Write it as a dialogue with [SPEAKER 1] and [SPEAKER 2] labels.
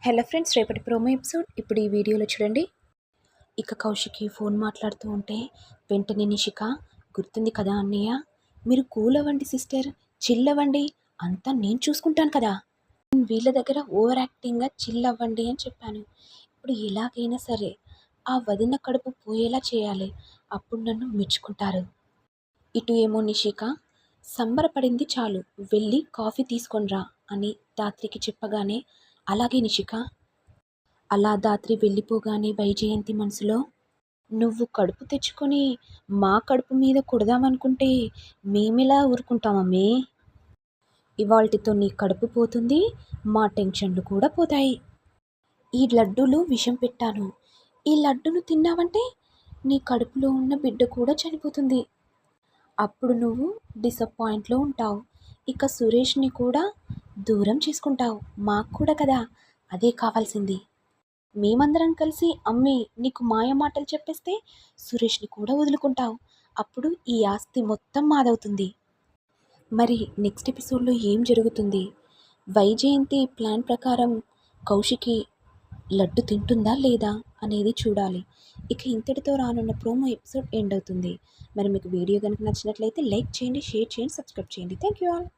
[SPEAKER 1] Hello friends, రేపటి promo episode ఇప్పుడు ఈ వీడియోలో చూడండి. ఇక కౌశికి ఫోన్ మాట్లాడుతూ ఉంటే వెంటనే నిషిక, గుర్తుంది కదా అన్నయ్య, మీరు కూల్ అవ్వండి సిస్టర్, చిల్ అవ్వండి, అంతా నేను చూసుకుంటాను కదా, వీళ్ళ దగ్గర ఓవర్ యాక్టింగ్గా చిల్ అవ్వండి అని చెప్పాను. ఇప్పుడు ఎలాగైనా సరే ఆ వదిన కడుపు పోయేలా చేయాలి, అప్పుడు నన్ను మెచ్చుకుంటారు. ఇటు ఏమో నిషిక సంబరపడింది చాలు, వెళ్ళి కాఫీ తీసుకొనిరా అని దాత్రికి చెప్పగానే, అలాగే నిషిక. అలా దాత్రి వెళ్ళిపోగానే వైజయంతి మనసులో, నువ్వు కడుపు తెచ్చుకొని మా కడుపు మీద కొడదామనుకుంటే మేమెలా ఊరుకుంటామమ్మే, ఇవాల్టితో నీ కడుపు పోతుంది, మా టెన్షన్లు కూడా పోతాయి. ఈ లడ్డూలు విషం పెట్టాను, ఈ లడ్డును తిన్నావంటే నీ కడుపులో ఉన్న బిడ్డ కూడా చనిపోతుంది, అప్పుడు నువ్వు డిసప్పాయింట్లో ఉంటావు, ఇక సురేష్ని కూడా దూరం చేసుకుంటావు, మాకు కూడా కదా అదే కావాల్సింది. మేమందరం కలిసి అమ్మి నీకు మాయ మాటలు చెప్పేస్తే సురేష్ని కూడా వదులుకుంటావు, అప్పుడు ఈ ఆస్తి మొత్తం మాదవుతుంది. మరి నెక్స్ట్ ఎపిసోడ్లో ఏం జరుగుతుంది? వైజయంతి ప్లాన్ ప్రకారం కౌశికి లడ్డు తింటుందా లేదా అనేది చూడాలి. ఇక ఇంతటితో రానున్న ప్రోమో ఎపిసోడ్ ఎండ్ అవుతుంది. మరి మీకు వీడియో కనుక నచ్చినట్లయితే లైక్ చేయండి, షేర్ చేయండి, సబ్స్క్రైబ్ చేయండి. Thank you all.